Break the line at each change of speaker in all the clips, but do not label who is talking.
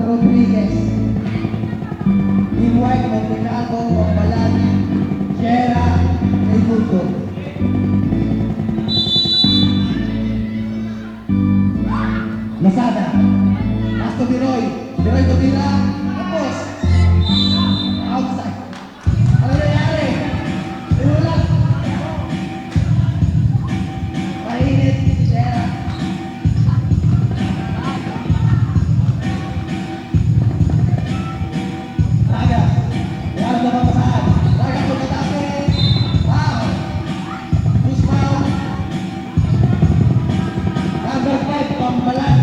Rodriguez. Team White, Montenegro, Pambalani, Shera, Raimundo. Lazada. Pass to Biroy. Biroy tumira. Tapos. Outside. Ano nangyari? Inulat. Mainit. Shera. Raga. Yan na papasahan. Raga pagkatapos. Wow. Push foul. Number 5, Pambalan.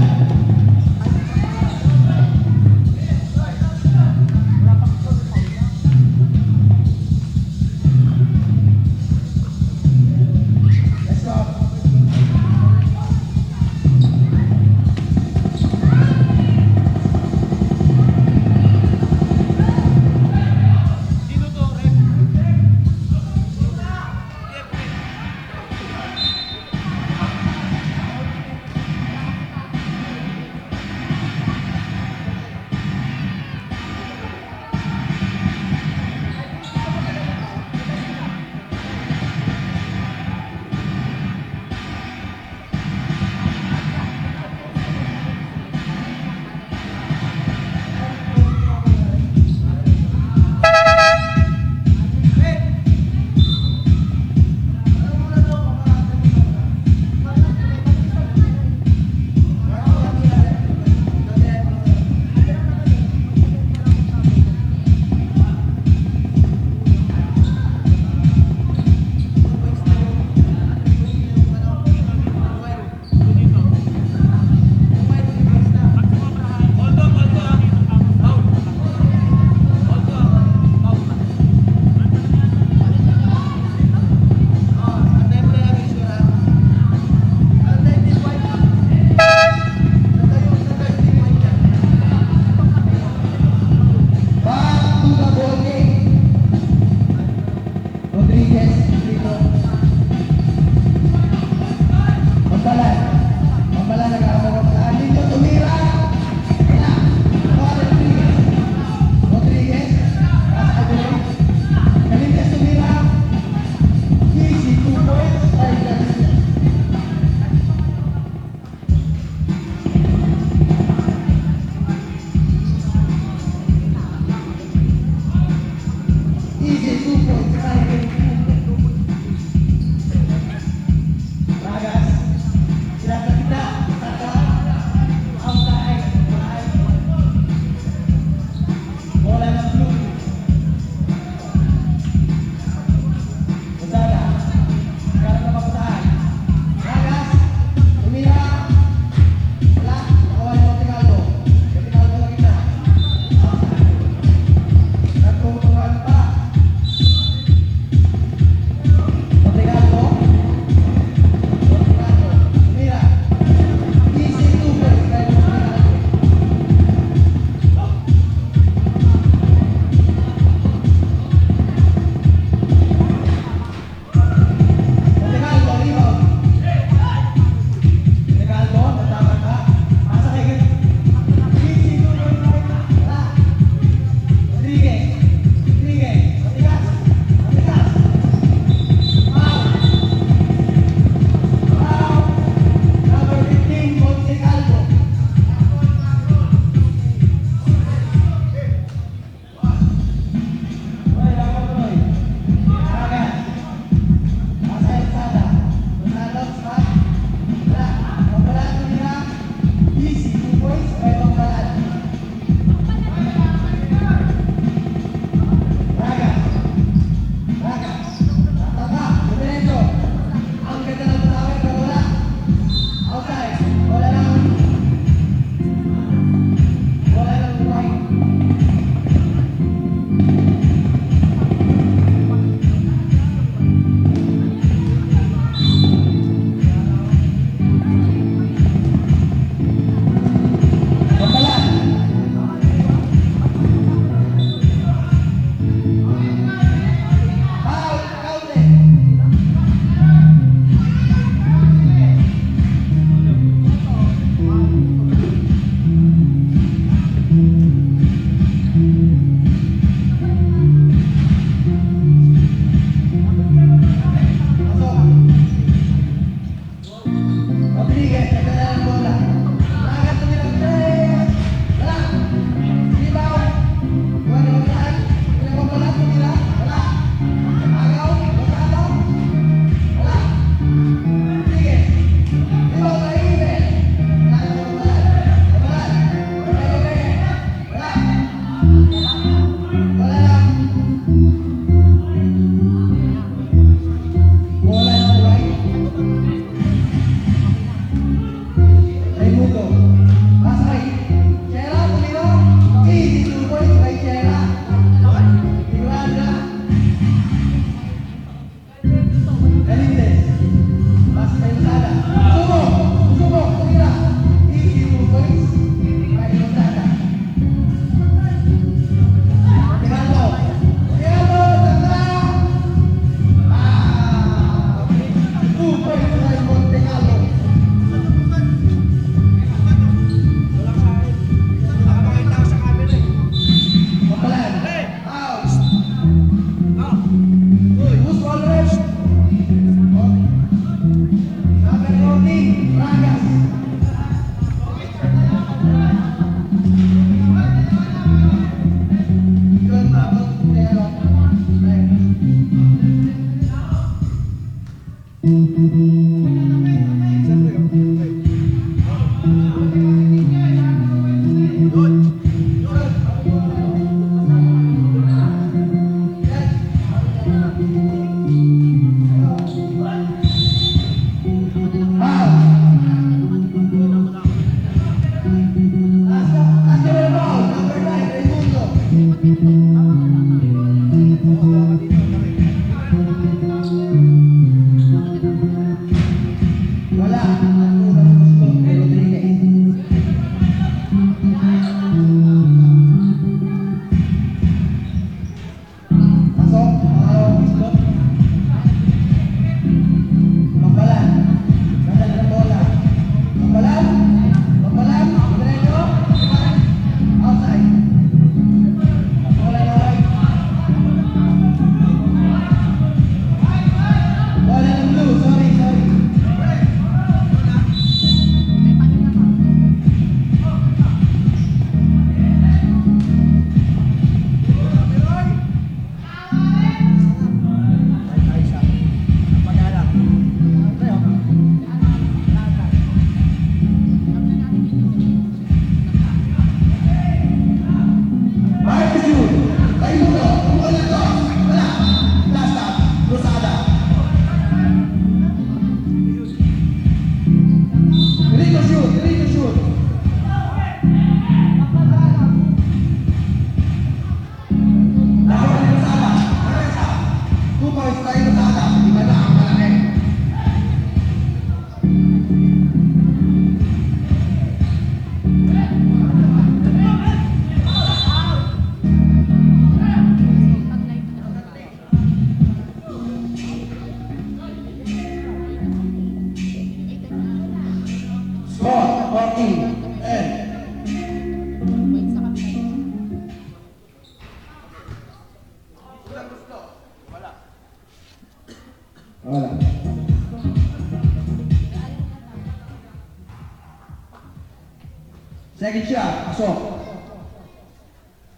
Second shot, pasok.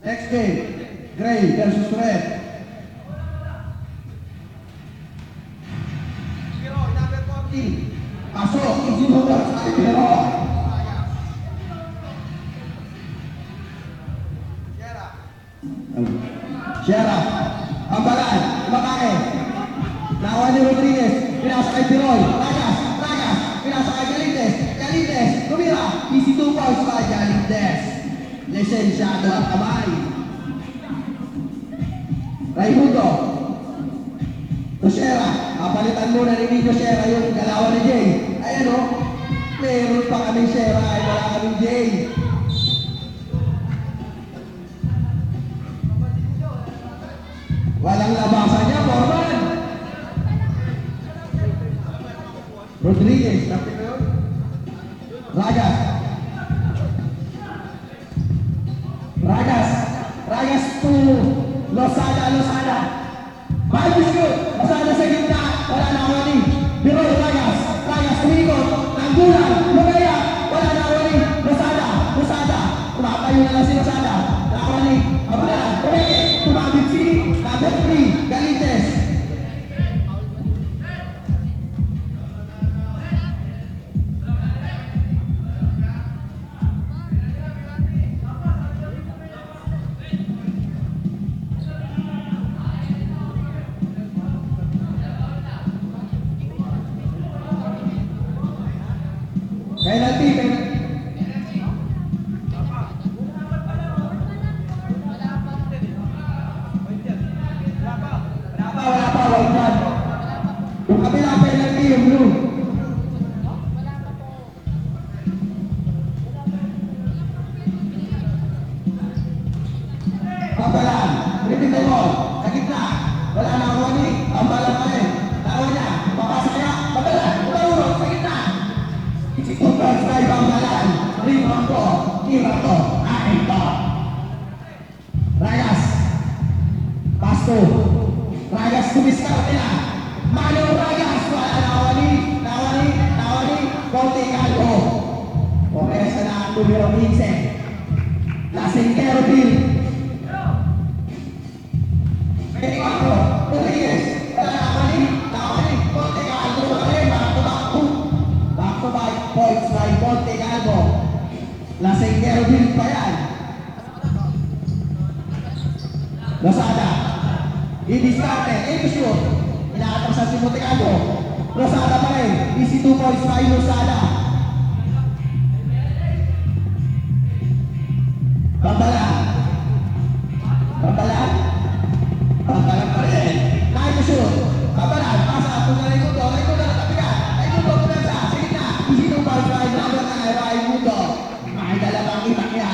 Next game, Gray versus Red. Number 14. Pasok, isinunod sa Pero. Sierra, Ambalan, Makae. Nakuha ni Rodriguez, pinasa kay Piroy. Ragas, pinasa kay Galindez, tumira. Easy 2 points by Galindez. Lisensyado at kamay. Raimundo. Sierra, kapalitan muna ni Nico Sierra yung galawan ni Jay. Ayan o, meron pa kaming Sierra, ay wala kaming Jay. Walang labasan niya, Forman. Rodriguez, tapi ko yun. Ragas to Losada. Bagus shoot. Losada sa gitna. Wala na ako ni. Biroy, Ragas umikot. Nanggulan. Lumaya. Wala na ako ni. Losada. Tumapayo na lang si Losada. Ako ni. Abalan. Tumabit si number 3. Galindez. Penalty. Wala pa, wala. Yung kabila penalty yung blue. Ambalan, repeat the ball. Sa gitna, wala na ako ni. Ambalan pa rin. Tao niya, papasok niya. Ambalan, ulawuro, sa gitna. Tugas kay Banggalan, Irato, Aito. Ragas tumiskar nila. Mano Ragas, wala nawali, konti kalbo. Okay, sa na numero 15. Lasing Kerbil. Medicato, Rodriguez, wala nawali, konti kalbo. Back to back points by Monte Calvo. Lasing Kerbil pa yan. Losada. I-discarte. I-shoot. Inaatasan si Monte Calvo. Losada pa rin. Easy 2 points by Losada. Bambalan pa rin. Na-shoot. Bambalan. Pasa. Punta na ikuto. Natapikan. Ikuto punta. Sige na. Easy 2 points by Raimundo. May dalawang itak niya.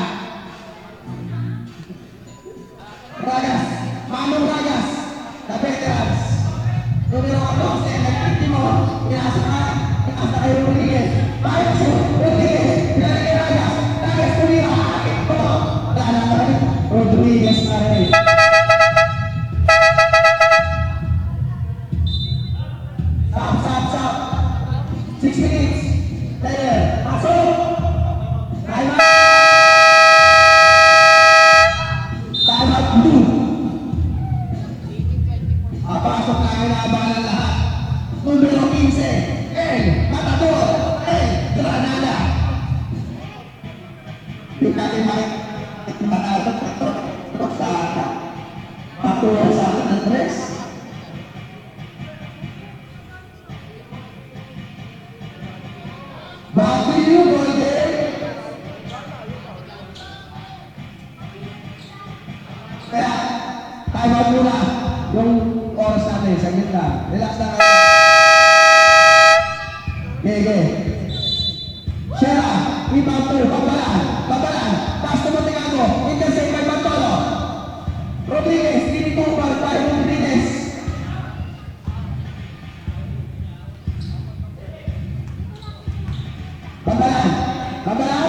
Ragas. Manong Ragas. The veterans. Numero 12. Nagtitimo. Pinasa kay Rodriguez. Bayo shoot. Rodriguez. Pinalagay Ragas. Ragas tumira. Wala na pa rin. Rodriguez na rin. Stop. 6 minutes. Taylor. Pasok. Time out blue. Pasok na ang inaabangan lahat. Numero 15. Matador. Granada. Yung natin patuwa sa akin ng tres. Back to you, Golden. Kaya, time out muna yung oras natin. Saglit lang. Relax lang kayo. Okay. Sierra, rebound to. Babalan. Pass to Montegano. Intercept by Bartolo. Rodriguez, tinitubal by Rodriguez. Babalan,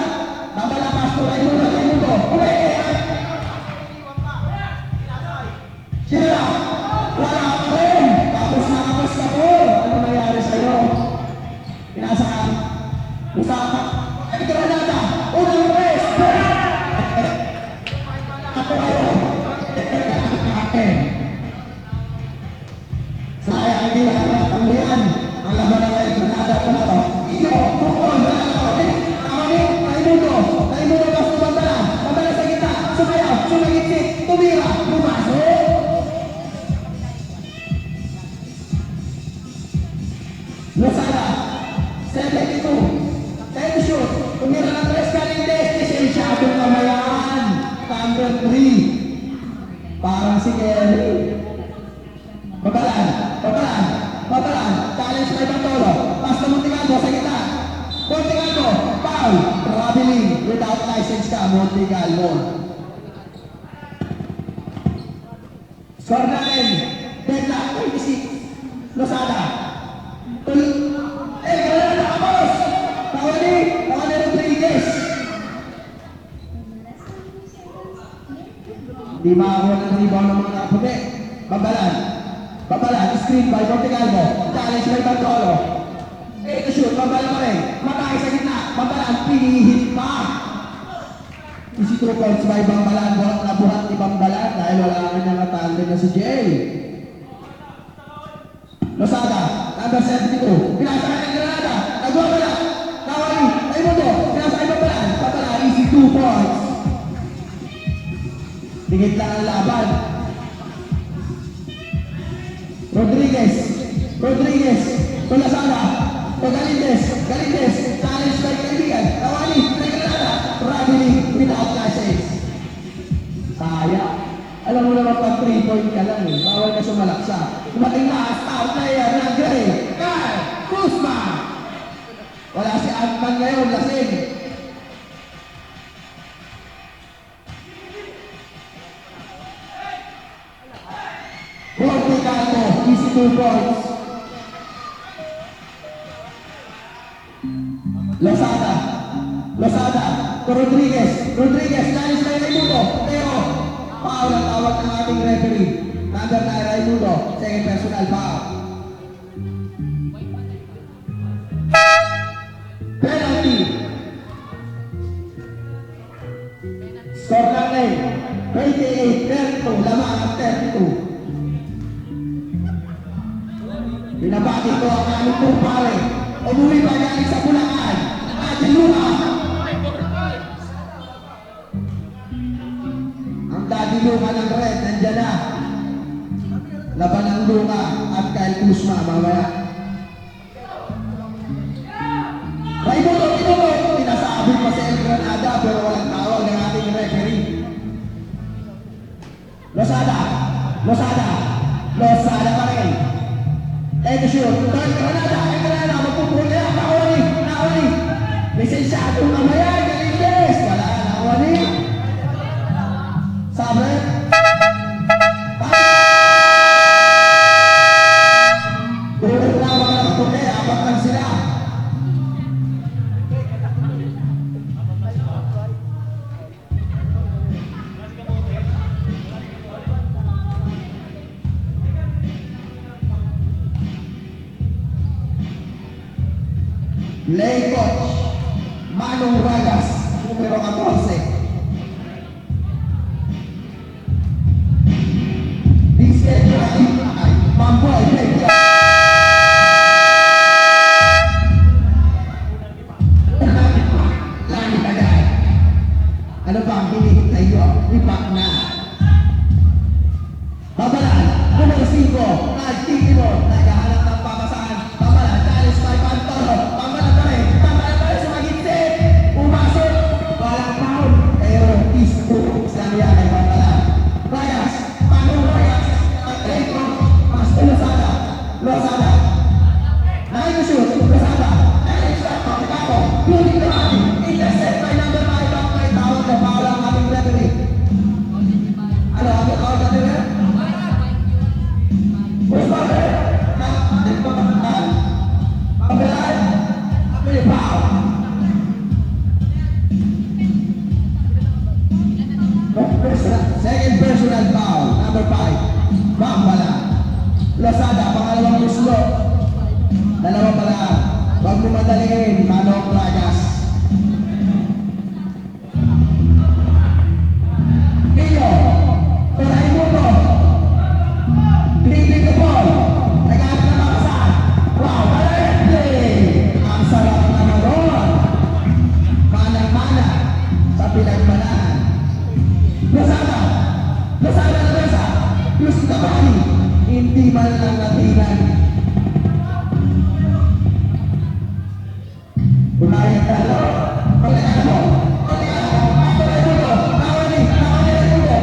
pass to Raimundo. Sierra, wala pa rin. Tapos ka po. Ano nangyari sa'yo? Pinasa ka. Granada. sumagitsik, tumira, pumasok. Lozada, 72. Time shoot, tumira ng Tres Calindes, lisensyadong kamayan. Number 3. Parang si Kelly. Babalan, babalan, babalan. Challenge kay Bartolo. Pass na Montigalvo sa gitna. Montigalvo, foul. Traveling without license ka, Montigalvo. Score natin. Deadlock, 26. Lozada. Granada, nakapos. Tawali Rodriguez. Di makakuha ng rebound ng mga nakaputi. Babalan. Babalan, screen by Montigalvo. Challenge by Bartolo. To shoot, babalan pa rin. Matay sa gitna. Babalan, pinihit pa. Easy 2 points by Bambalan. Buhat na buhat ni Bambalan dahil wala ka niya natalo na si Jay. Lozada, number 72. Pinasakay ng Granada. Nagwawala. Nawali. Raimundo. Pinasakay Bambalan. Babalan, easy 2 points. Tingit lang ang laban. Rodriguez, to Lozada, to Galindez, challenge by kaibigan, Nawali, Granada, traveling without license. Sayang. Alam mo naman pag 3 point ka lang eh, bawal ka sumalaksa. Dumating na star player ng Gray, Kyle Kuzma. Wala si Antman ngayon, lasing. Montigalvo, easy 2 points. Lozada, to Rodriguez, challenge by Raimundo, pero foul ang tawag ng ating referee. Number 9, Raimundo, second personal foul. Penalty. Score natin, 28-32, lamang ang 32. Binabati ko ang aming kumpare. Umuwi pa galing sa Bulacan. Ate Luna. Ang Daddy Luna ng Red, nandyan na. Laban ng Luna at Kyle Kuzma, mamaya. Raimundo, pinasabi pa sa El Granada pero walang tawag ng ating referee. Lozada pa rin. To shoot, Granada, magpupuli ang Nawali. Lisensyadong kamayan, Galindez. Wala, Nawali. Sabre. Tulad na mga nakaputi, apat lang sila. Play coach, Manong Ragas, numero 14. Disket ay Mamboy, Lani Tagay. Ano ba ang binig tayo? Ipak na. Babalan, numero 5, nagtitimo, naghahanap ng papasahan. Babalan, challenge by Pantoro. Babalan pa rin sumagitsik. Umasok. Walang foul. Pero ispo sa niya ay Babalan. Rayas, Manong Rayas. Electro, mas Lozada. Nakikishoot, Lozada. Challenge by Pantoro. Beauty Karate. Intercept by number 5. Ang may tawag na foul ang ating referee. Ano, ang tawag na nila? Second personal foul, number 5, Bambala. Lozada, pangalawang muslo. Dalawa pala. Huwag mo madaliin, Manong Ragas. Pino, Raimundo. Dribbling the ball. Naghahanap na makasan. Wow, Valente! Ang sarap naman ron. Manang-mana sa pinagmanaan. Lozada, hindi man lang natinan. Unahin ka, no? Pagkakala mo, Pastor Raimundo, nawali Raimundo,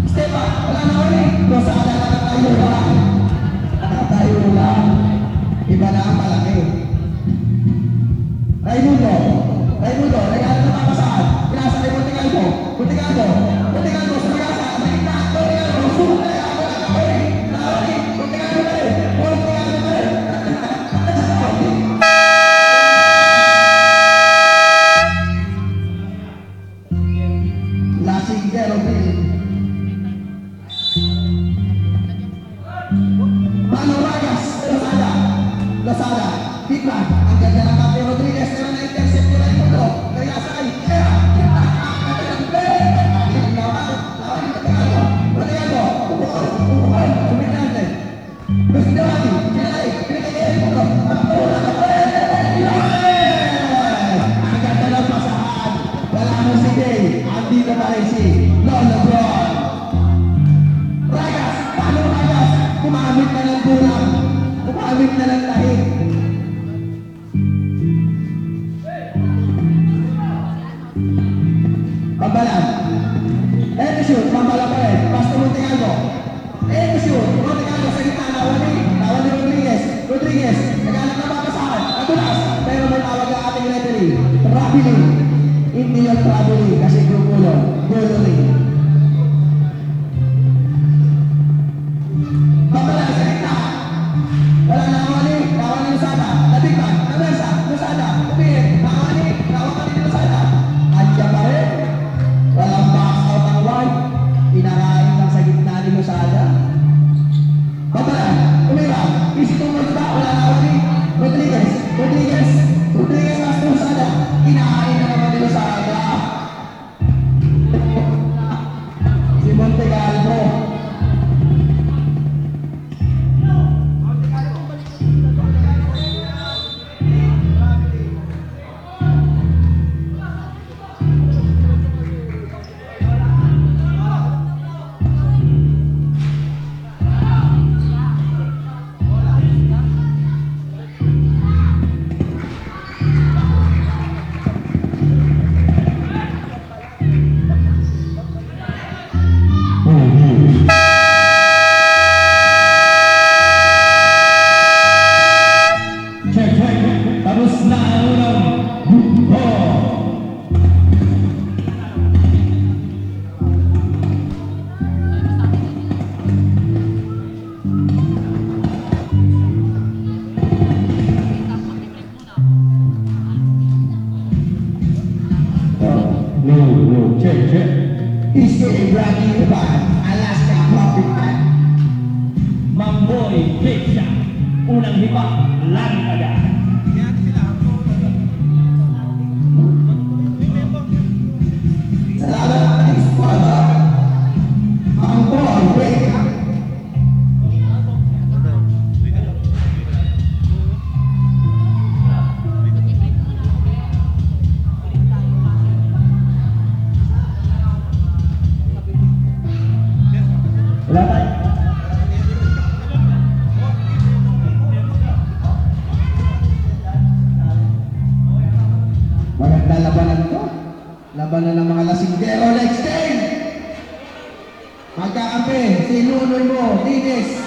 Esteban, wala nawali. Losada, nakatayo lang. Iba na ang malaki. Raimundo, regalo na papasaan. Pinasa kay Montegaldo, sa magasa, sa gitna, Montegaldo, sumulay, ako lang nawali, Montegaldo pa rin. Lasinggero Bill. Mano Vargas, Losada, Hitman, ang ganda ng Captain Rodriguez, pero na-intercept nila yung mundo. Kaya sakay, andito pa rin si Lolo Bron. Ragas, paano Ragas? Kumamit na ng bulang, kumamit na ng tahig. Pambalan. Eto shoot, pambala pa rin. Pastor Montegaldo. Eto shoot, Montegaldo sa gitna, nawali Rodriguez, naghanap na papasahan, natulas, pero may tawag ang ating referee. Traveling. Hindi yung traveling kasi gulo rin. Pambalan sa gitna. Wala nawali Losada. Nabigman, Namersa, Losada. Upin, nawali Losada. Andiyan pa rin. Walang box out ang one. Pinakain lang sa gitna ni Losada. Pambalan, umira. Easy to move ba? Wala nawali. Rodriguez mas Losada. Kinakain na naman ni Losada. Si Montegaldo. Tapos na ang unang grupo. Check. Isko Ibrahim Iban, Alaska Profit Man.
Mamboy Pizza, unang hipa, lagi agad.
Salamat ang eskwada. Ang ball break.
Wala tayo.
Maganda labanan to. Labanan ng mga lasinggero next game. Magkakampi si Nunoy Mo, Dines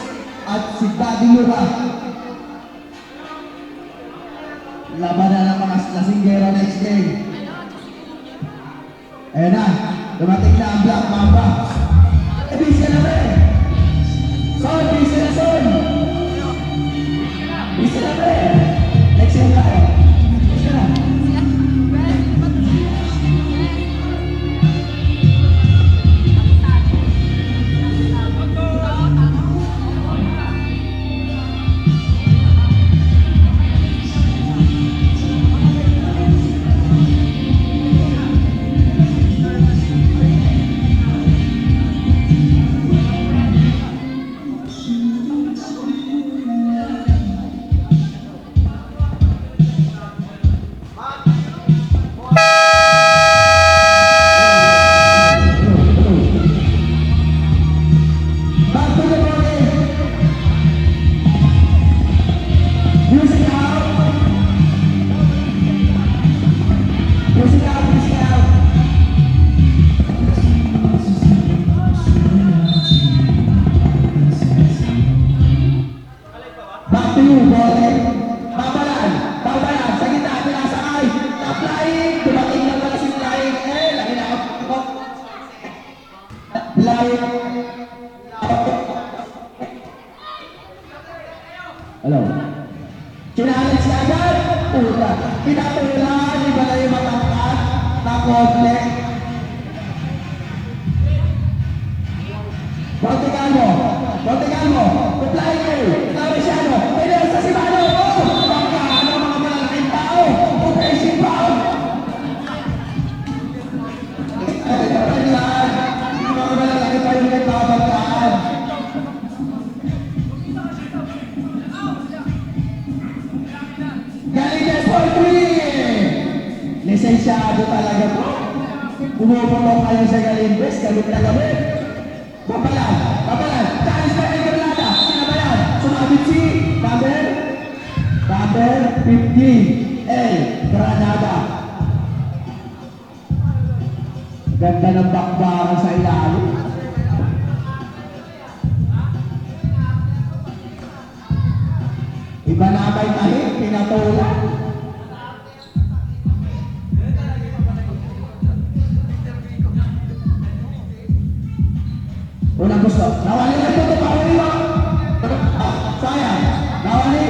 at si Daddy Lura. Labanan ng mga lasinggero next game. Ayan na, dumating na ang Black Mamba. Busy na rin. Busy na rin. Next game tayo. Busy na. Dahil hello. Challenge ka agad. Puta. Pinatulan. Iba na yung matangkat. Na konti. Montegallo. Montegallo. Reply ko. Lauresiano. Pwede sa Simano. Oh! Bangka. Ano mga malalaking tao? Offensive foul. Mga malalaking tayo yung nagbabangkaan. Galindes for 3! Lisensyado talaga po. Pumupulong kayo sa Galindes, galit na galit. Babalan, babalan. Challenge pa kay Granada. Sinabayan. Sumabit si number 15. Granada. Ganda ng bakbakan sa ilalim. Iba na may tahit, pinatulan. Unang gusto. Nawali na ito, pahuli mo. Sayang. Nawali.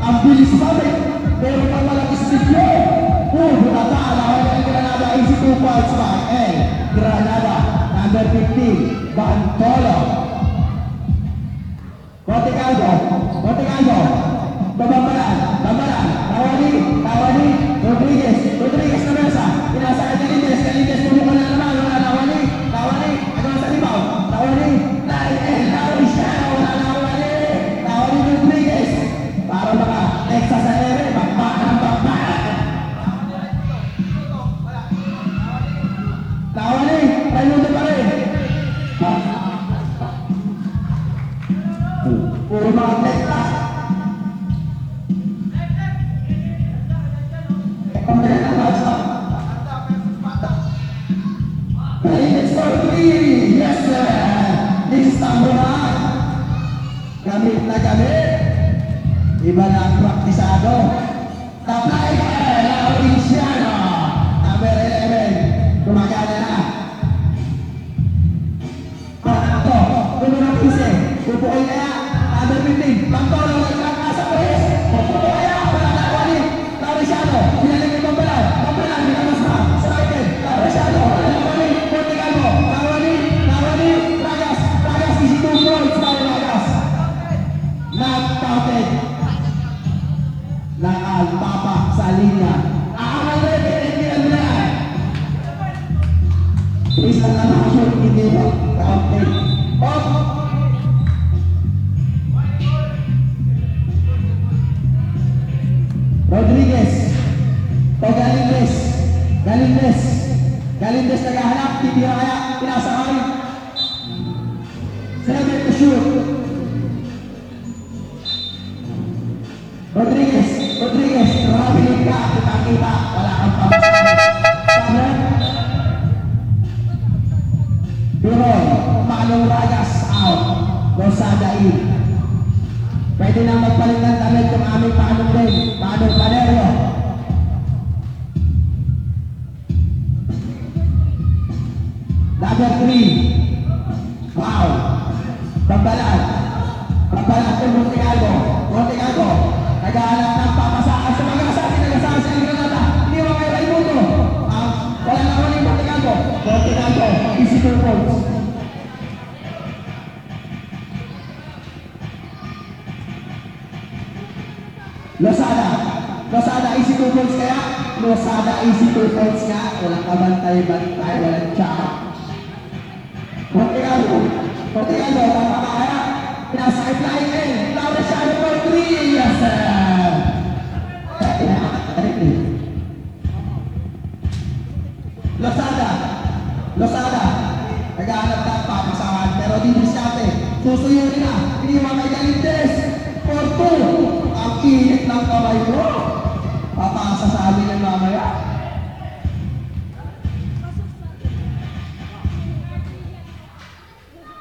Ang bilis pa rin. Pero pang walang isipyo. Bunata. Nawali ang Granada. Easy 2 points pa. Granada. Number 15. Bantolo. Montegallo. Montegallo. Babalan. Babalan. Nawali. Rodriguez. Rodriguez na mesa. Pinasa ka Galindes. Galindes. Pumukul na naman. Wala nawali. Ano sa libaw? Nawali. Nawali Rodriguez. Para baka Texas sa ere. Bakbakan. Nawali. Raimundo pa rin. Puro mga Texas. Galindes for 3. Yes, sir. Listahan na. Gamit na gamit. Iba na ang praktisado. Taplay ka. Lauresiano. Number 11. Gumagana na. Panato. Pumunang pise. Pupukoy kaya. Number 15. Pantolo. Nagkaka sa press. Pupukoy kaya. Wala na wali. Lauresiano. Pinalig yung pambalan. Pambalan. Binamas na. Striker. Lauresiano. Nawali. Montegallo. Nawali. Ragas. Easy 2 points. Ragas. Not counted. Nakagpapa sa linya. Isa na nakashoot. Hindi ba? Counted. Off. Rodriguez. Galindes naghahanap. Titira kaya. Pinasakay. Celebrate to shoot. Rodriguez. Traveling ka. Kita. Wala kang pamasahan. Biron. Manong Ragas out. Losada in. Pwede na magpalit ng talent yung aming Manong din. Manong Panero. Number 3. Wow. Pambalan kay Montegallo. Naghahanap ng papasahan sa mga asasi. Nagasahan sa Granada. Iniwan kay Raimundo. Wala na wala yung Montegallo. Easy 2 points. Losada easy 2 points kaya. Losada easy 2 points nga. Walang kabantay-bantay. Walang tsaka. Montegallo. Tama kaya. Pinasa kay Flying N. Lauresiano for 3. Yes, sir. Losada. Naghahanap ng papasahan. Pero di diskarte. Susuyurin na. Iniwan kay Galindes. For 2. Ang init ng kamay ko. Papasa sa amin ng mamaya.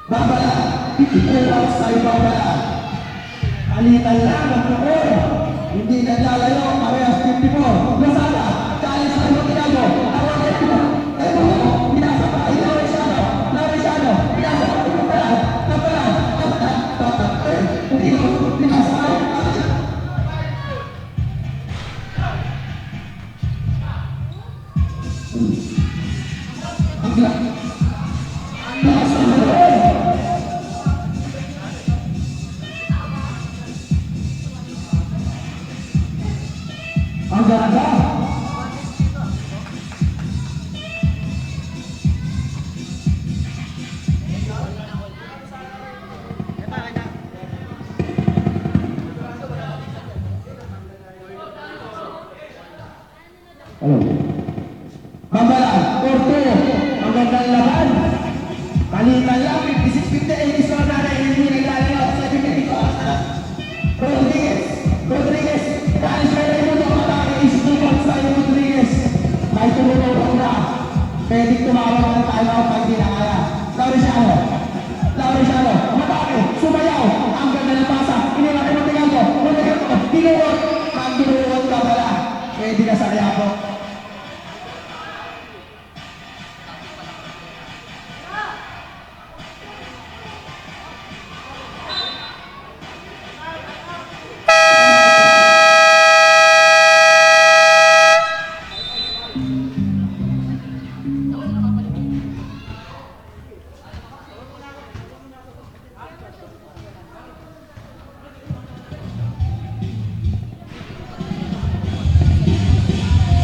Babala. Ikulang sa'yo babala. Alitan lang ang tuko. Hindi naglalayo. Parehas 54. Losada. Challenge na Montegallo. Pinasa pa. Lauresiano. Pinasa Lakas ng buhay. Ang ganda. Hello. Bambalan, Porto, ang gandang laban. Kalitan lang, 56-58 is not na hindi naglalaro sa 52. Rodriguez, dahil sa Raimundo, matake is 2 points tayo Rodriguez. Kahit tumulong na, pwede tumawag ng timeout pag di na kaya. Lauriciano, matake, sumayaw, ang ganda ng pasa, inilaki mo tingnan ko, ginuwag, ang ginuwag ka pala. Pwede ka sa kaya po.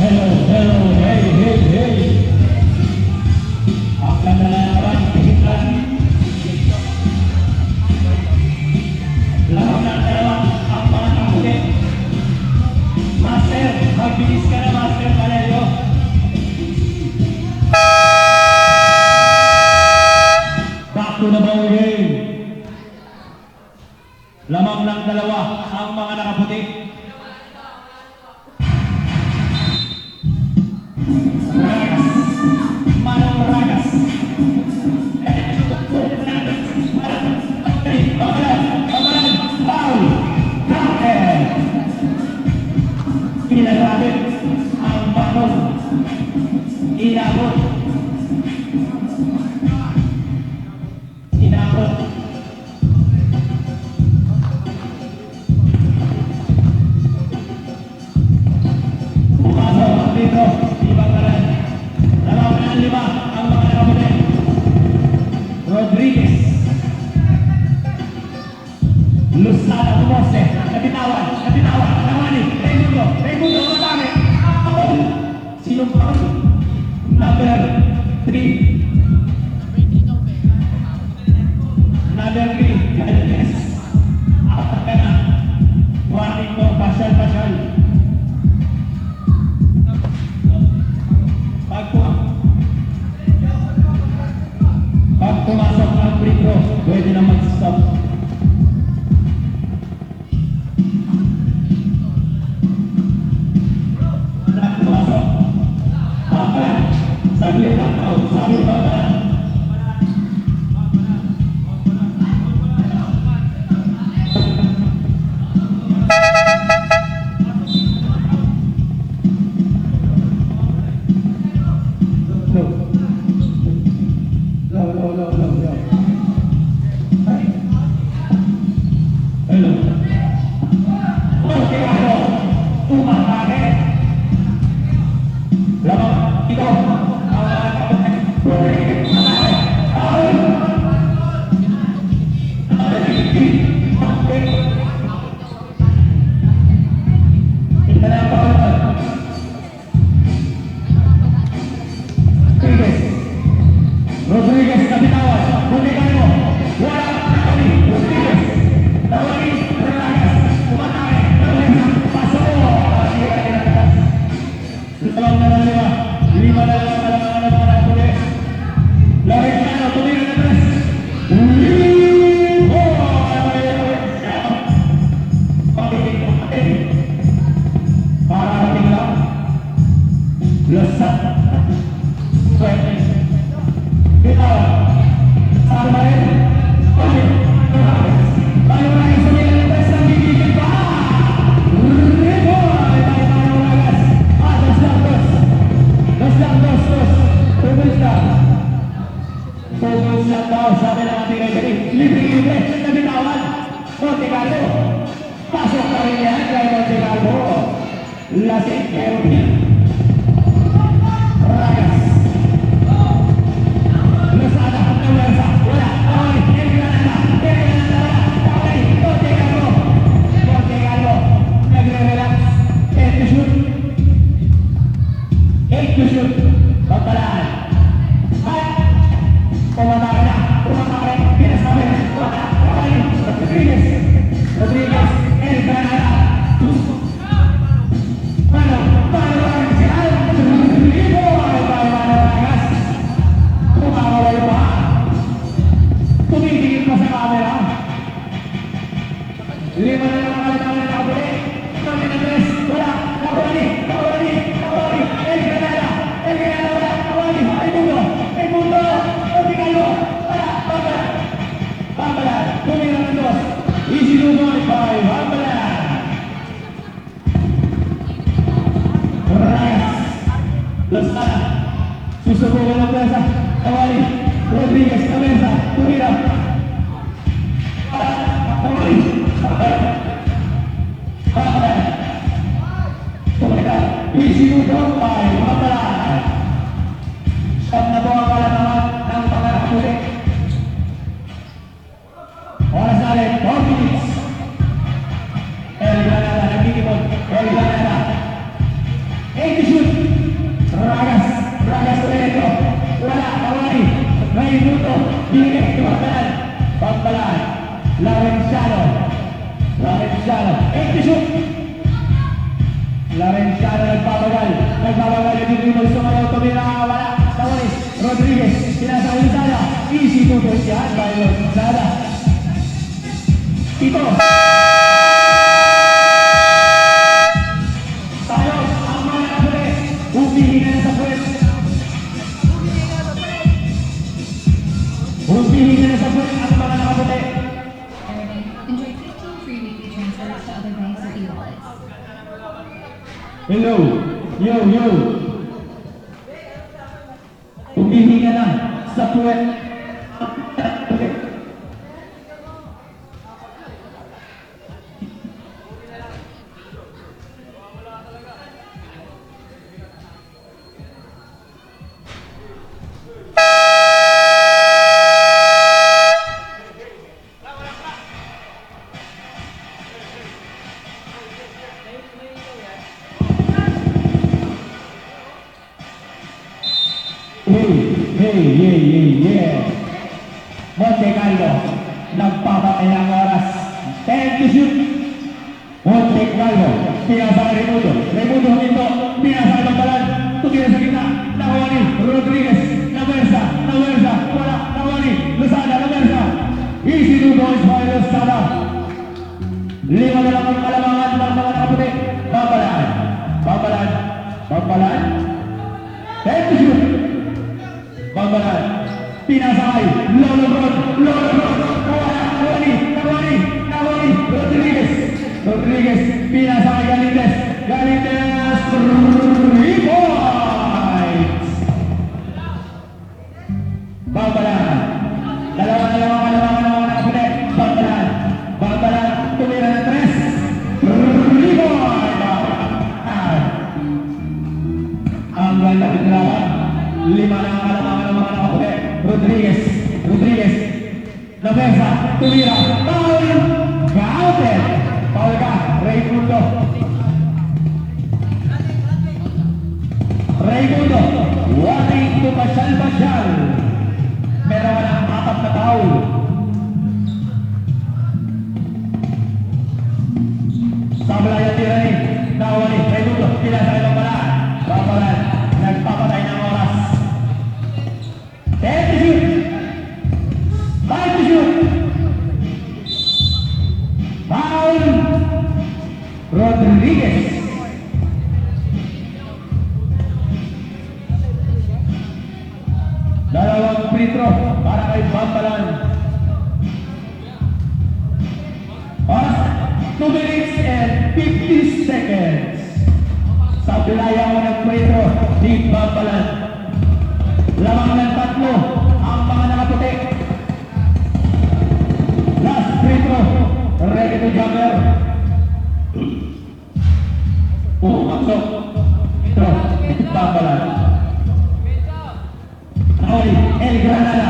Hey. Akan lawan kita. Lawan dalawa ang mga kapulit. Master, magbilis ka na Master Valerio. Back to the ball game. Lamang ng dalawa ang mga nakaputi. Ragas. Foul. Pinalapit ang bakol. Inabot. Pumasok ang dito. Ibang kalan. 5 ang mga nakaputi. Rodriguez. Lusada Dumose. Nabitawan. Namani. Raimundo. Matame. Sinong pa? Number 3. Number 3. Galvez. Apat ka na. Warning mo. Pasyal. Pag pumasok ang free throw, pwede na mag-stop. Pumasok. Sabi ba? Rodriguez kapitawan, bunikan mo, wala kami, Rodriguez, tawagin, Ragas, kumatake, pasok mo, lamang na 5 na lang ang mga napuli, Lauriciano, tumira na 3, parating lang, lasat, 20. Saan ba rin? Tayo na isa nila ng best ng gigigil pa! Rito! Tayo Ragas! Dos lang. Tubulis lang daw, sabi ng ating referee. Libre, nabitawan. Montecarlo. Pasok pa rin yan kay Montecarlo. Lasing, pero Ragas. Subukan ng pwersa. Kawali. Rodriguez, Cabeza. Tumira. Kawali. Tumira. Isinuto ay matalaan. Siyam na po ang kalamangan ng pangarapuli. Oras na rin, 4 minutes. El Granada, nagkikipon. El Granada. 80 shoot. Ragas Toledo. Wala, Kawali. Raimundo. Binigay, Tuwatalan. Pagbalaan. Larenciano. 80 shoot. Larenciano nagpapagal. Yung dribble sumayaw. Tumira, wala. Kawali. Rodriguez. Pinasa Gonzala. Easy to push yan. Bayo, Gonzala. Tito. Humihinga na sa puwet. Humihinga na sa puwet ang mga nakaputi.
Enjoy 15 free weekly transfers to other banks or e-wallets.
Hello. Yo. Humihinga na sa puwet. Yeah. Monte Carlo, nagpapatay ng oras. 10 to shoot. Monte Carlo, pinasa kay Raimundo. Raimundo huminto, pinasa kay Balan. Tumira sa gitna, Nakawani, Rodriguez, Naversa, wala, Nakawani, Lozada, Naversa. Easy to boys by Lozada. 5 na lang ang kalamangan ng mga nakaputi. Babalaan. 10 to shoot. Babalaan. Pinasakay, Lolo Rod, Nawani, Rodriguez, pinasakay Galindez, 3 points! Babalaan, dalawa kalamangan ng mga nakaputi, Babalaan, tumira ng 3 points! Ang ganda pinlaban, 5 na ang kalamangan ng mga nakaputi. Rodriguez, Naversa, tumira, Paul ka, Raimundo, wanting tumasyal, meron ka ng 4 na foul. Sablay ang tira ni Nawani, Raimundo, pinasakay ng Babalan, nagpapatay ng oras. 10 to shoot. 5 to shoot. Foul. Rodriguez. Dalawang free throw para kay Babalan. Oras, 2 minutes and 50 seconds. Sa bilaya mo ng free throw ni Babalan. Lamang ng 3 ang mga nakaputi. Last free throw. Ready to jumper. Pasok. Throw. Babalan. Nauli. El Granada.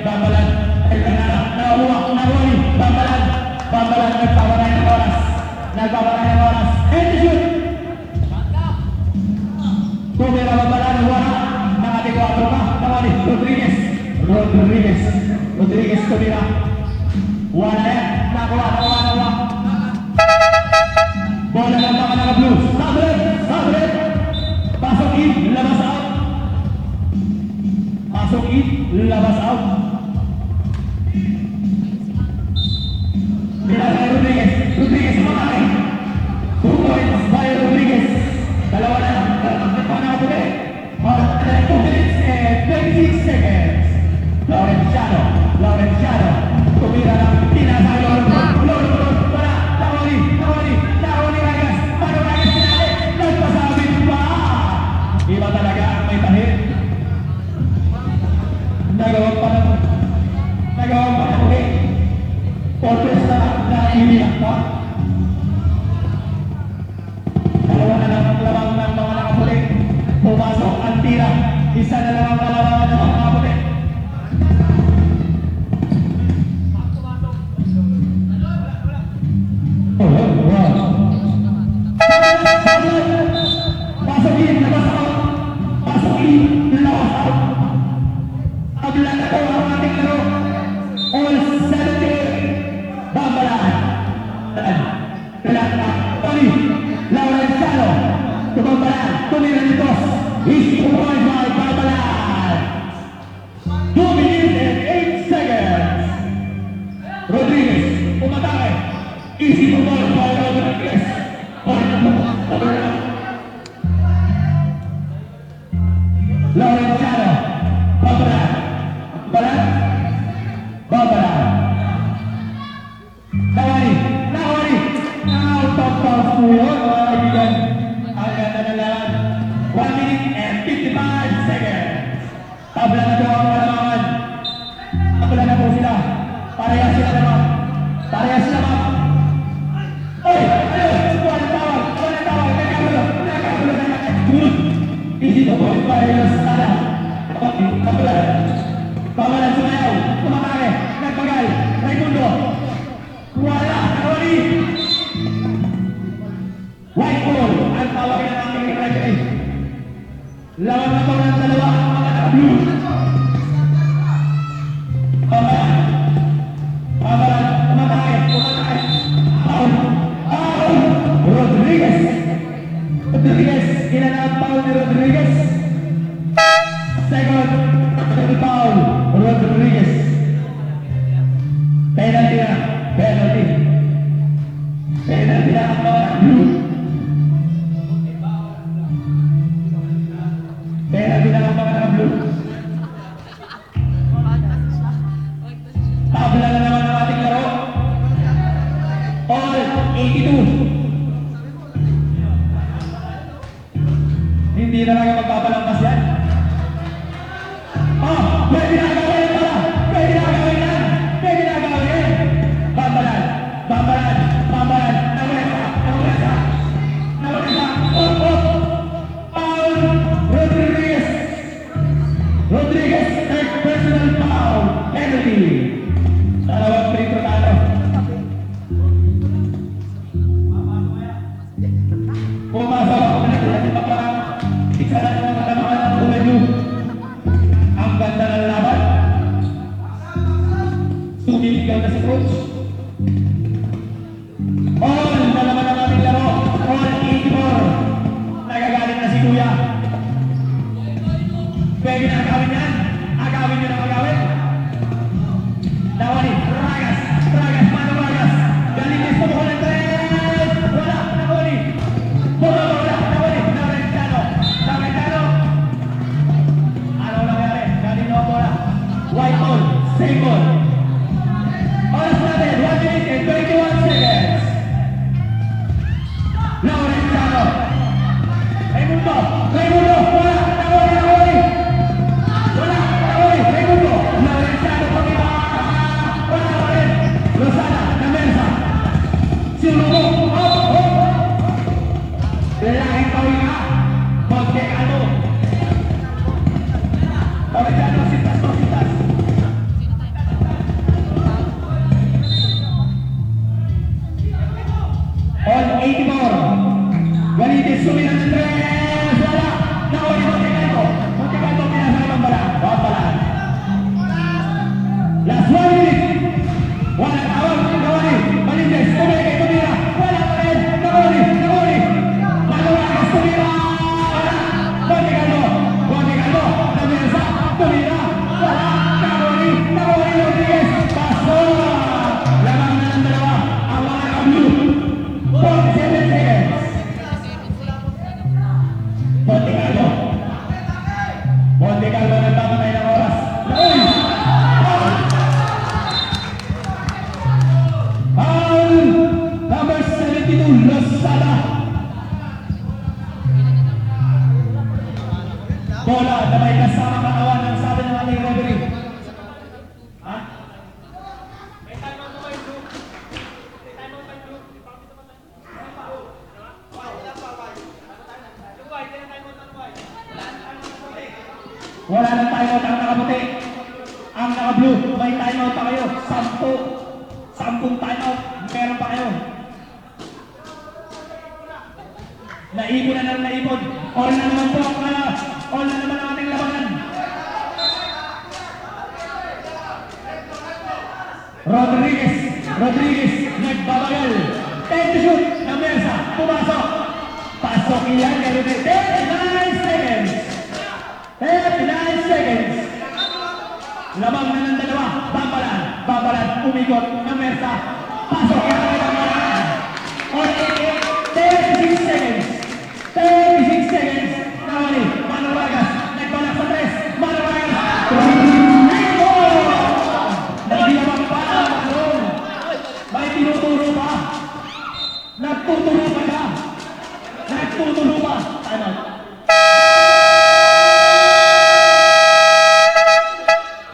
Babalan. El Granada. Nauli. Babalan. Nagpapatay ng oras. And to shoot. Tumira Babalan. Wala. Nakati 4 pa. Nauli. Rodriguez tumira. Wala yan. Nakuha. Bola ng mga naka-blues. Sabret. Pasok in, labas out. Pinasay Rodriguez matay. 2 points by Rodriguez. Dalawa na lang. Mga nakaputi. 2 minutes and 26 seconds. Laurentiano. Tumira ng pinasay Lolo Rod. Wala. Nawali. Ragas. Paano Ragas pinali? Nagpasabit pa. Iba talaga may tahid. Nagawang pa ng ulit. Portres na iniyak pa. Dalawa na lang ang lamang ng mga nakapulit. Pumasok ang tira. Isa na lang ang kalabangan ng mga nakapulit. Pasok in, labas out. Pasok in, labas out. Abla na po ang ating laro. All 70. Babalaan. Kalata. Tony. Laurenzano. Tumambalaan. Tumira nitos. Easy to point by Babalaan. 2 minutes and 8 seconds. Rodriguez. Umatake. Easy to point by Rodriguez. Laurenzano. Babalaan. Babalaan. Nawari. Out of bounds po yun, mga kaibigan. Ang ganda na lang. 1 minute and 55 seconds. Tabla na po ang kalamangan. Tabla na po sila. Parehas sila naman. Oy! Walang tawag. Nagkagulo na natin. Easy to point by Lozada. Babalan sumayaw. Tumatake. Nagpagal. Raimundo. Wala. Nawari. White ball. Ang tawagin na namin yung referee. Lawan na po ng dalawa. Mga blue. Babalan. Tumatake. Foul. Rodriguez. Ilan ang foul ni Rodriguez? Second foul. Rodriguez. Penalty na. Penalty na ang mga blue. Penalty na ang mga blue. Tabla na naman ang ating laro. All 82. Hindi na lang magpapalampas yan. Pwede na gawin pala. Pwede na gawin yan. Babalan. Nawesa. Foul. Rodriguez. Third personal foul. Penalty. Dalawang free throw tayo. Pumasok. Isa na naman katamaan ng Umedu. Ang ganda ng laban. Sumiligaw na si coach. All na naman ang aming laro. All 84. Nagagalit na si Kuya. Pwede na agawin yan. Agawin nyo na agawin. Nawari. Ragas. Mano Ragas. Galitis po ko ng tres. Wala. Nawari. Wala. Nawari. Laurenzano. Ano nangyari? Kanino ang bola? White ball. Same ball. Oras natin. 1 minute and 21 seconds. Laurenzano. Raimundo. Wala. Nawari. Raimundo. Laurenzano. Pamila. Wala pa rin. Lozada. Namersa. Sinubo. Lalahing pawin ka. Magdekano. Laurenzano. Sintas. On 84. Galitis sumilang ng tres. Wala. Nawari Montecarlo. Pinasakit ang bala. Babalaan. Last 1 minute. Wala tawag. Nawari. Malindes. Tumira. Wala pa rin. Nawari. Manuwagas. Tumira. Wala. Montecarlo. Namersa. Tumira. Wala. Nawari. Rodriguez. Paso. Lamang na ng dalawa. Ang mga kablu. 47 seconds. Montecarlo nagpapatay ng oras. Foul number 72, Lozada. 47 bola na may kasama katawan ng sabi ng ating referee. Ha? Wala nang timeout ang nakaputi. Ang naka-blue, may timeout pa kayo. 10 timeout. Meron pa kayo. Naipon na naipon. All na naman po ang all na naman ang ating labanan. Rodriguez, nagbabagal. 10 to shoot. Ng Mersa, pumasok. Pasok iyan. 39 seconds. 39 seconds. Labang na ng dalawa. Babalan. Umikot ng Mersa. Pasok iyan. On 36 seconds. 36 seconds. Nawali. Mano Vargas. Nagbalak sa 3. Mano Vargas. Nagdilamang pa ang Manon. May tinuturo pa. Nagtuturo pa siya. Nagtuturo pa. Time out.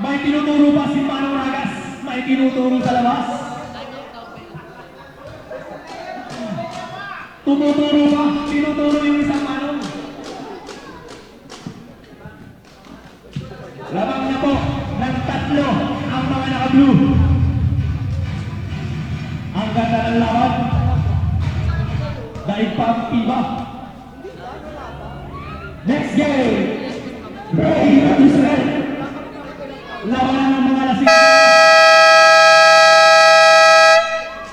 May tinuturo pa si Mano Vargas. May tinuturo sa labas. Tumuturo pa. Tinuturo yung isang Manong. Labang na po ng 3 ang mga naka-blue. Ang ganda ng laban. Dahil pa ang iba. Next game. Ray of Israel. Labanan ng mga lasing.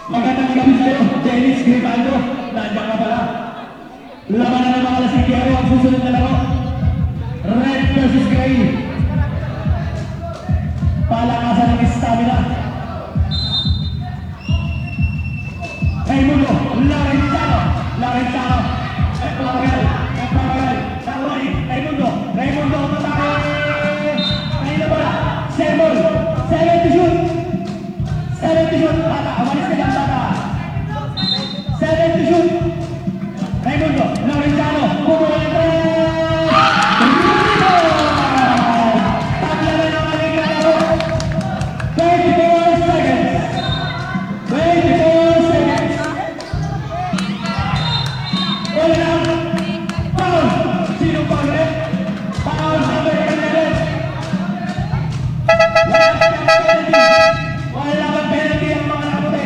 Magandang gabi sa'yo, Dennis Grimaldo. Nandiyan ka pala. Labanan ng mga lasing. Kaya ang susunod na laro. Red versus Gray. Palakasan ng stamina. Raimundo, Lorenzano. Nagpapagal. Nawali. Raimundo, matake. Kanina bola. Sermon. 7 to shoot. Bata, umalis ka lang, bata. 7 to shoot. Raimundo, Lorenzano. Kumuha ng 3. Tatla na ng aling lalaro. 24 seconds. 24 seconds. Wala lang. Foul. Sino foul ulit? Foul number 11. Wala bang penalty ang mga nakaputi?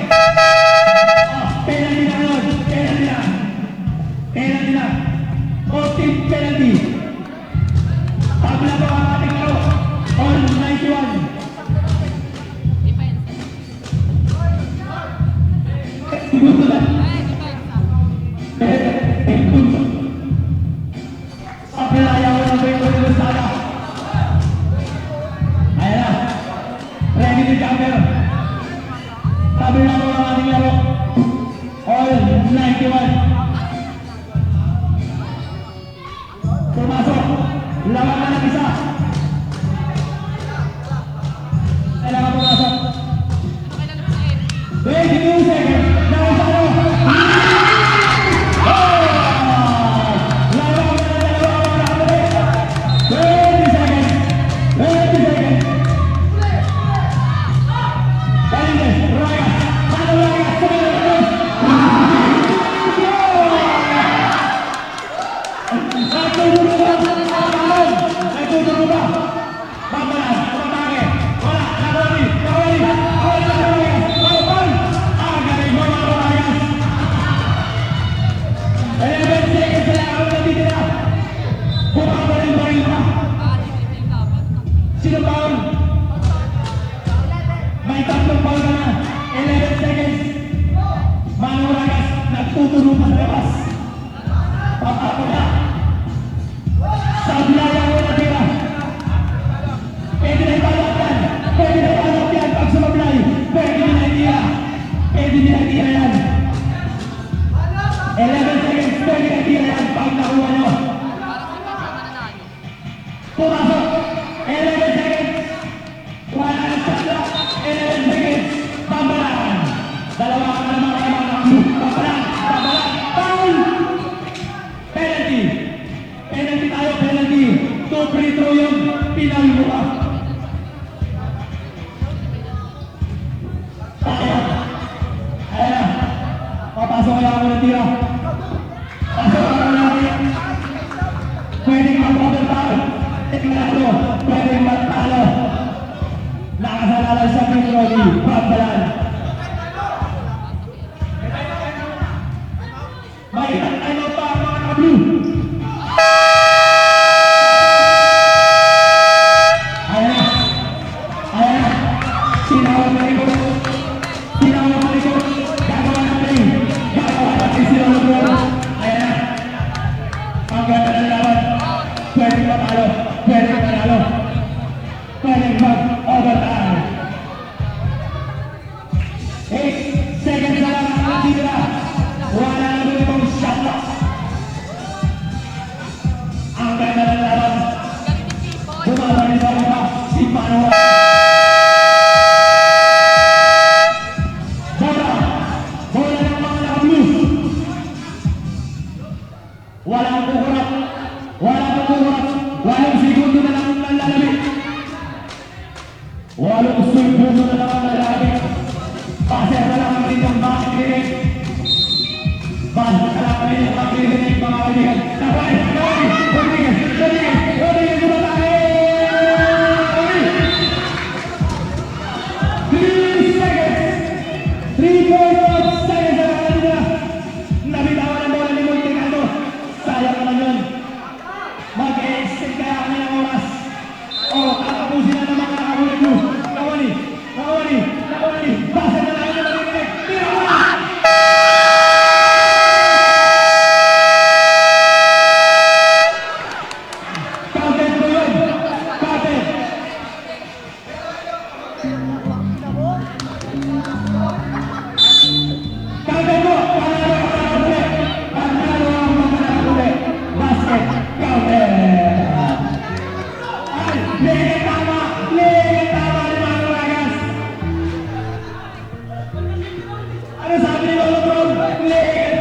Penalty na nun. Penalty na. Team penalty. Tabla po ang ating laro. All 91. Apelayaw ng Bengal Lozada. Ayan na. Ready to jumper. Sabi na po ang ating laro. All 91. Pumasok. Lawan na ng isa. Kailangan pumasok. 22 seconds. Lozada. Sino foul? May 3 foul na. 11 seconds. Mano Vargas, nagtuturo pa sa labas. Papako na. Sablaya mo na tira. Pwede na ibalak yan. Pag sumablay. Pwede nila tira yan. 11 seconds. Pwede na tira yan pag nakuha nyo. Pumasok. 11 seconds. Wala ng tatlo. 11 seconds. Tambalan. Dalawa ka naman kayo mga nakasuk. Tambalan. Foul. Penalty tayo. 2 free throw yun. Pinal mo ka. Ayan na. Papasok kaya ako ng tira. Pasok ako ng tira. Pwedeng mag-overtime. Pwedeng magtalo. Nakasalalay sa free throw ni Pagbalan. May ano pa ang mga naka-blue. Ayan na. Ayan na. Sinawag na likod. Sinawag na likod. Gagawa natin. Gagawa natin sila ng buwan. Ayan na. Ang ganda ng laban. Pwedeng matalo. Pwedeng manalo. Pwedeng mag-overtime. 8 seconds na lang ang natitira. Wala na doon itong shot clock. Ang ganda ng laban. Bumabalik pa rin pa si Manuel. Bola ng mga naka-blue. Walang kukurap. Walang kukurap. 8 segundo na lang ang lalabit. 8 segundo na lang ang lalabit. Paser na lang ang inyong makikinig. Paser na lang ang inyong makikinig, mga kaibigan. Naway! Naway! Rodriguez! Rodriguez! Rodriguez! Dumatay! 3 seconds! 3.5 seconds na lang nila. Nabitawan ang bola ni Montecarlo. Sayang naman yun. Mag-e-extend kaya kami ng oras. O, tatapusin na ng mga nakakulit mo. Nawani! Nawani! Nawani! Paser na lang ang inyong makikinig. Tira mo na! Counted ko yun! Counted! Counted mo! Panalo ang mga nakakuli! Panalo ang mga nakakuli! Basket! Counted! Ay! Lege tama! Lege tama ni Mano Vargas! Ano sabi ni Lolo Bron? Lege